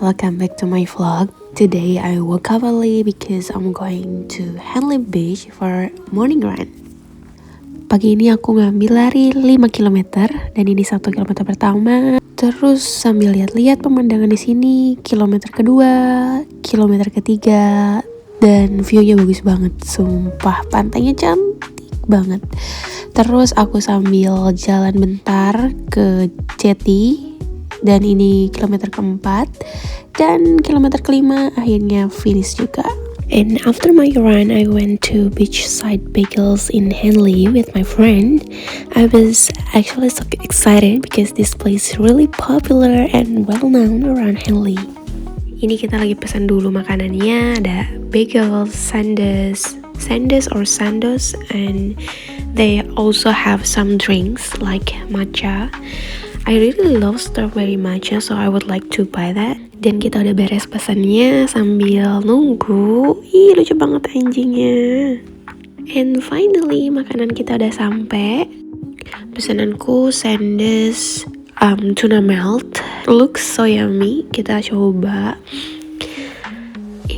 welcome back to my vlog. Today I woke up early because I'm going to Henley Beach for morning run. Pagi ini aku ngambil lari 5 km dan ini 1 km pertama. Terus sambil lihat-lihat pemandangan di sini, kilometer kedua, kilometer ketiga, dan view-nya bagus banget. Sumpah, pantainya cantik banget. Terus aku sambil jalan bentar ke Jetty. Dan ini kilometer keempat dan kilometer kelima akhirnya finish juga. And after my run, I went to Beachside Bagels in Henley with my friend. I was actually so excited because this place is really popular and well known around Henley. Ini kita lagi pesan dulu makanannya, ada bagels, sandes or sandos, and they also have some drinks like matcha. I really love strawberry matcha, so I would like to buy that. Dan kita udah beres pesannya sambil nunggu. Ih, lucu banget anjingnya. And finally, makanan kita udah sampai. Pesananku sandes tuna melt. Looks so yummy. Kita coba.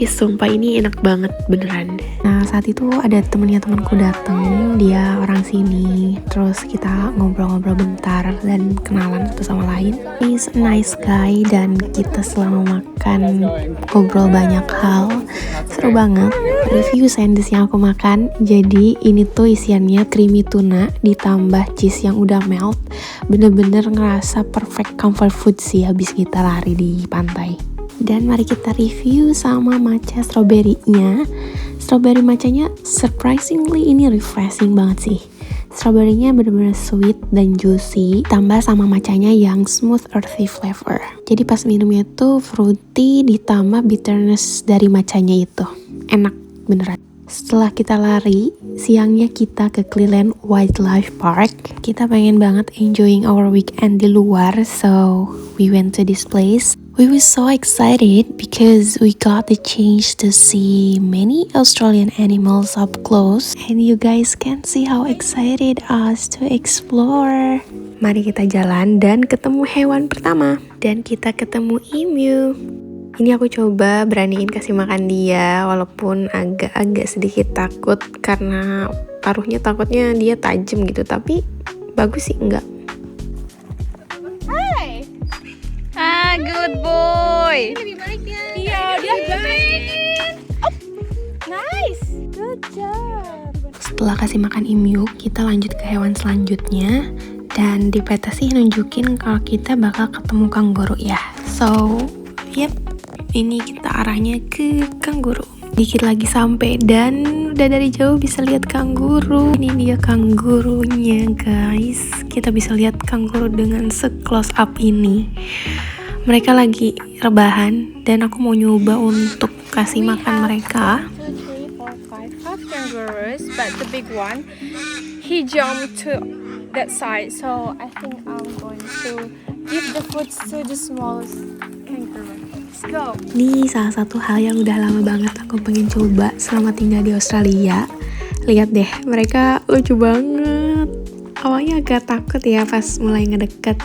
Sumpah ini enak banget beneran. Nah saat itu ada temanku datang, dia orang sini. Terus kita ngobrol-ngobrol bentar dan kenalan satu sama lain. He's a nice guy dan kita selama makan ngobrol banyak hal. Seru banget. Review sandes yang aku makan. Jadi ini tuh isiannya creamy tuna ditambah cheese yang udah melt. Bener-bener ngerasa perfect comfort food sih habis kita lari di pantai. Dan mari kita review sama matcha strawberry-nya. Strawberry matchanya surprisingly ini refreshing banget sih. Strawberry-nya bener-bener sweet dan juicy, tambah sama matchanya yang smooth earthy flavor. Jadi pas minumnya tuh fruity ditambah bitterness dari matchanya itu. Enak beneran. Setelah kita lari, siangnya kita ke Cleland Wildlife Park. Kita pengen banget enjoying our weekend di luar, so we went to this place. We were so excited because we got the chance to see many Australian animals up close, and you guys can see how excited us to explore. Mari kita jalan dan ketemu hewan pertama, dan kita ketemu emu. Ini aku coba beraniin kasih makan dia, walaupun agak sedikit takut karena paruhnya takutnya dia tajam gitu, tapi bagus sih enggak. Good boy. Dia dibalik dia. Iya, dia balikin. Oh, nice. Good job. Setelah kasih makan emu, kita lanjut ke hewan selanjutnya. Dan di peta sih nunjukin kalau kita bakal ketemu kanguru ya. So, yep, ini kita arahnya ke kanguru. Dikit lagi sampai dan udah dari jauh bisa lihat kanguru. Ini dia kangurunya guys. Kita bisa lihat kanguru dengan se-close up ini. Mereka lagi rebahan dan aku mau nyoba untuk kasih makan mereka. 2, 3, 4, 5 half kangaroos, but the big one, he jumped to that side, so I think I'm going to give the food to the smallest kangaroo. Let's go. Ini salah satu hal yang udah lama banget aku pengen coba selama tinggal di Australia. Lihat deh, mereka lucu banget. Awalnya agak takut ya pas mulai ngedeket,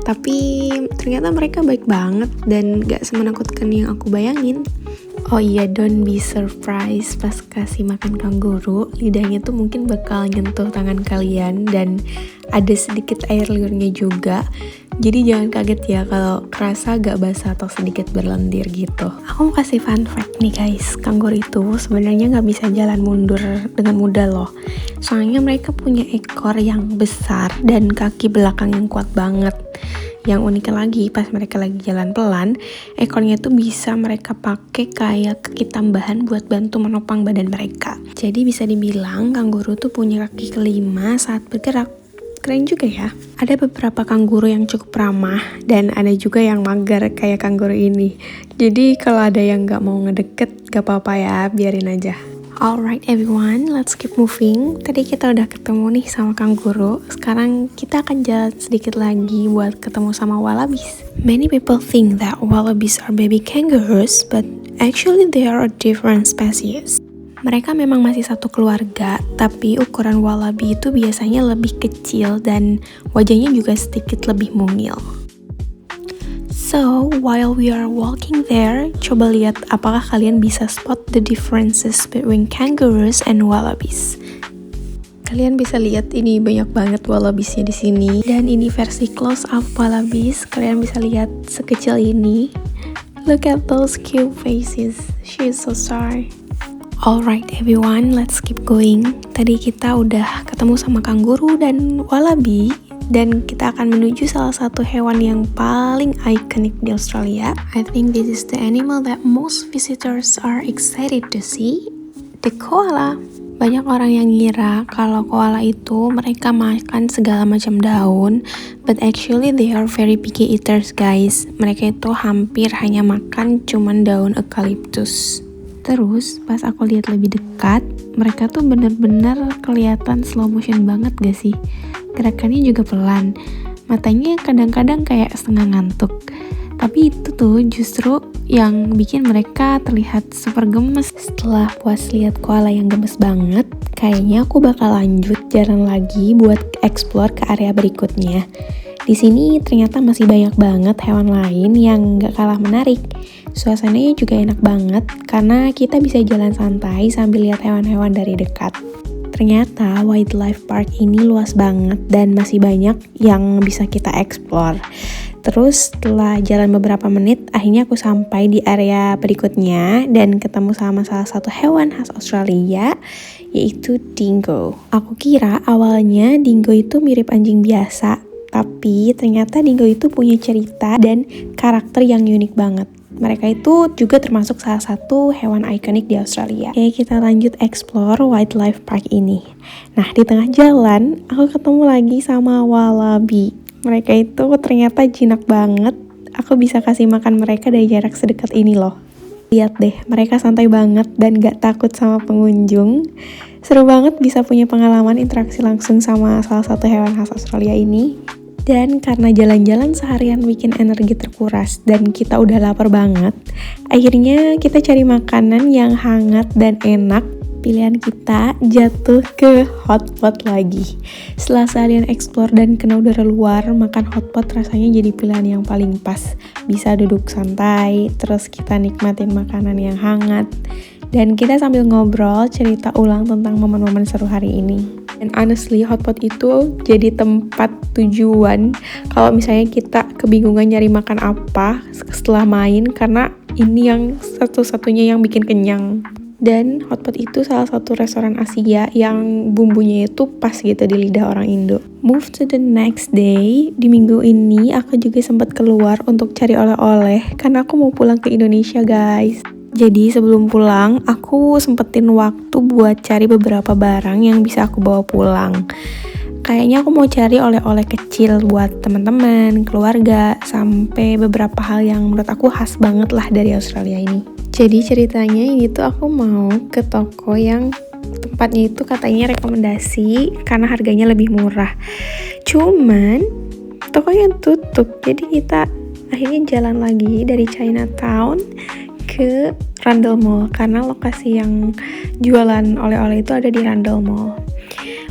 tapi ternyata mereka baik banget dan gak semenakutkan yang aku bayangin. Oh iya, don't be surprised pas kasih makan kanguru, lidahnya tuh mungkin bakal nyentuh tangan kalian dan ada sedikit air liurnya juga. Jadi jangan kaget ya kalau kerasa agak basah atau sedikit berlendir gitu. Aku mau kasih fun fact nih guys, kanguru itu sebenarnya nggak bisa jalan mundur dengan mudah loh. Soalnya mereka punya ekor yang besar dan kaki belakang yang kuat banget. Yang uniknya lagi, pas mereka lagi jalan pelan, ekornya tuh bisa mereka pakai kayak kaki tambahan buat bantu menopang badan mereka. Jadi bisa dibilang kanguru tuh punya kaki kelima saat bergerak. Keren juga ya. Ada beberapa kanguru yang cukup ramah dan ada juga yang mager kayak kanguru ini. Jadi kalau ada yang gak mau ngedeket, gak apa-apa ya, biarin aja. Alright everyone, let's keep moving. Tadi kita udah ketemu nih sama kanguru. Sekarang kita akan jalan sedikit lagi buat ketemu sama wallabies. Many people think that wallabies are baby kangaroos, but actually they are a different species. Mereka memang masih satu keluarga, tapi ukuran wallaby itu biasanya lebih kecil dan wajahnya juga sedikit lebih mungil. So, while we are walking there, coba lihat apakah kalian bisa spot the differences between kangaroos and wallabies. Kalian bisa lihat ini banyak banget wallabiesnya di sini, dan ini versi close up wallabies. Kalian bisa lihat sekecil ini. Look at those cute faces. She is so sorry. Alright everyone, let's keep going. Tadi kita udah ketemu sama kanguru dan wallaby, dan kita akan menuju salah satu hewan yang paling ikonik di Australia. I think this is the animal that most visitors are excited to see, the koala. Banyak orang yang ngira kalau koala itu mereka makan segala macam daun, but actually they are very picky eaters guys. Mereka itu hampir hanya makan cuman daun eucalyptus. Terus pas aku lihat lebih dekat, mereka tuh bener-bener kelihatan slow motion banget gak sih? Gerakannya juga pelan, matanya kadang-kadang kayak setengah ngantuk. Tapi itu tuh justru yang bikin mereka terlihat super gemes. Setelah puas lihat koala yang gemes banget, kayaknya aku bakal lanjut jalan lagi buat explore ke area berikutnya. Di sini ternyata masih banyak banget hewan lain yang gak kalah menarik. Suasananya juga enak banget karena kita bisa jalan santai sambil lihat hewan-hewan dari dekat. Ternyata wildlife park ini luas banget dan masih banyak yang bisa kita explore. Terus setelah jalan beberapa menit, akhirnya aku sampai di area berikutnya dan ketemu sama salah satu hewan khas Australia, yaitu dingo. Aku kira awalnya dingo itu mirip anjing biasa, tapi ternyata dingo itu punya cerita dan karakter yang unik banget. Mereka itu juga termasuk salah satu hewan ikonik di Australia. Oke, kita lanjut explore wildlife park ini. Nah, di tengah jalan, aku ketemu lagi sama wallaby. Mereka itu ternyata jinak banget. Aku bisa kasih makan mereka dari jarak sedekat ini loh. Lihat deh, mereka santai banget dan gak takut sama pengunjung. Seru banget bisa punya pengalaman interaksi langsung sama salah satu hewan khas Australia ini. Dan karena jalan-jalan seharian bikin energi terkuras dan kita udah lapar banget, akhirnya kita cari makanan yang hangat dan enak. Pilihan kita jatuh ke hotpot lagi. Setelah seharian explore dan kena udara luar, makan hotpot rasanya jadi pilihan yang paling pas. Bisa duduk santai, terus kita nikmatin makanan yang hangat, dan kita sambil ngobrol cerita ulang tentang momen-momen seru hari ini. And honestly, hotpot itu jadi tempat tujuan kalau misalnya kita kebingungan nyari makan apa setelah main, karena ini yang satu-satunya yang bikin kenyang. Dan hotpot itu salah satu restoran Asia yang bumbunya itu pas gitu di lidah orang Indo. Move to the next day, di minggu ini aku juga sempat keluar untuk cari oleh-oleh karena aku mau pulang ke Indonesia guys. Jadi sebelum pulang, aku sempetin waktu buat cari beberapa barang yang bisa aku bawa pulang. Kayaknya aku mau cari oleh-oleh kecil buat teman-teman, keluarga, sampai beberapa hal yang menurut aku khas banget lah dari Australia ini. Jadi ceritanya ini tuh aku mau ke toko yang tempatnya itu katanya rekomendasi karena harganya lebih murah. Cuman tokonya tutup, jadi kita akhirnya jalan lagi dari Chinatown ke Rundle Mall karena lokasi yang jualan oleh-oleh itu ada di Rundle Mall.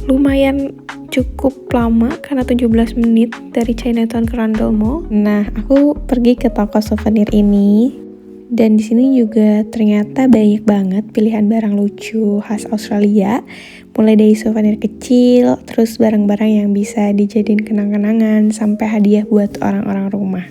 Lumayan cukup lama karena 17 menit dari Chinatown ke Rundle Mall. Nah, aku pergi ke toko souvenir ini dan di sini juga ternyata banyak banget pilihan barang lucu khas Australia. Mulai dari souvenir kecil, terus barang-barang yang bisa dijadiin kenang-kenangan sampai hadiah buat orang-orang rumah.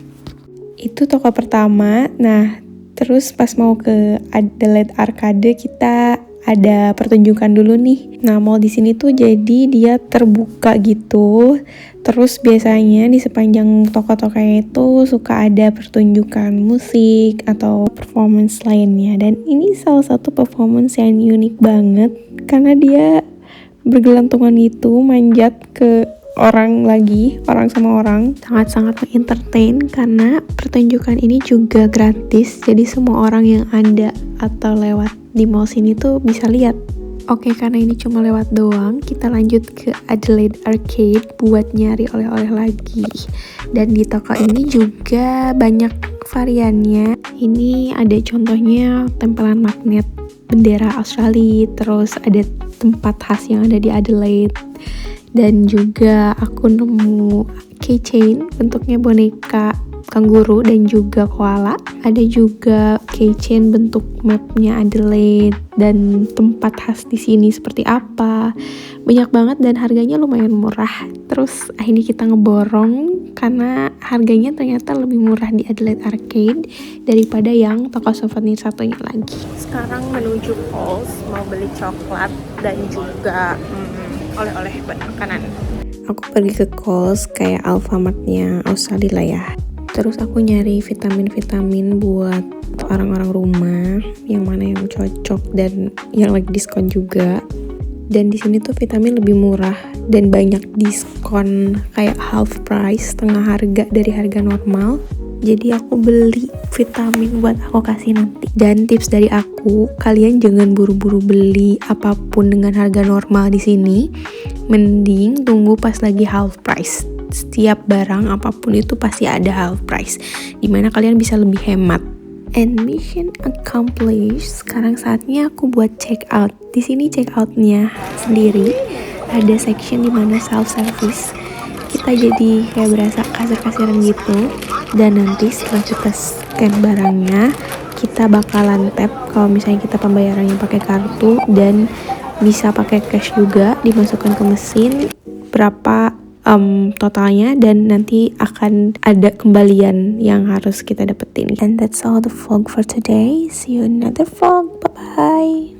Itu toko pertama. Nah, terus pas mau ke Adelaide Arcade kita ada pertunjukan dulu nih. Nah, mall di sini tuh jadi dia terbuka gitu. Terus biasanya di sepanjang toko-tokonya itu suka ada pertunjukan musik atau performance lainnya. Dan ini salah satu performance yang unik banget karena dia bergelantungan gitu, manjat ke orang sama orang. Sangat-sangat mengentertain karena pertunjukan ini juga gratis. Jadi semua orang yang ada atau lewat di mall sini tuh bisa lihat. Oke, karena ini cuma lewat doang, kita lanjut ke Adelaide Arcade buat nyari oleh-oleh lagi. Dan di toko ini juga banyak variannya. Ini ada contohnya tempelan magnet bendera Australia, terus ada tempat khas yang ada di Adelaide. Dan juga aku nemu keychain bentuknya boneka kanguru dan juga koala. Ada juga keychain bentuk mapnya Adelaide dan tempat khas di sini seperti apa. Banyak banget dan harganya lumayan murah. Terus akhirnya kita ngeborong karena harganya ternyata lebih murah di Adelaide Arcade daripada yang toko souvenir satunya lagi. Sekarang menuju Coles mau beli coklat dan juga oleh-oleh buat makanan. Aku pergi ke Coles kayak Alfamart-nya Australia lah ya. Terus aku nyari vitamin-vitamin buat orang-orang rumah, yang mana yang cocok dan yang lagi diskon juga. Dan di sini tuh vitamin lebih murah dan banyak diskon kayak half price, setengah harga dari harga normal. Jadi aku beli vitamin buat aku kasih nanti. Dan tips dari aku, kalian jangan buru-buru beli apapun dengan harga normal di sini. Mending tunggu pas lagi half price. Setiap barang apapun itu pasti ada half price, dimana kalian bisa lebih hemat. And mission accomplished. Sekarang saatnya aku buat check out. Di sini check outnya sendiri ada section dimana self service. Kita jadi kayak berasa kasir-kasiran gitu. Dan nanti setelah kita scan barangnya, kita bakalan tap kalau misalnya kita pembayarannya pakai kartu, dan bisa pakai cash juga, dimasukkan ke mesin berapa totalnya, dan nanti akan ada kembalian yang harus kita dapetin. And that's all the vlog for today. See you in another vlog. Bye bye.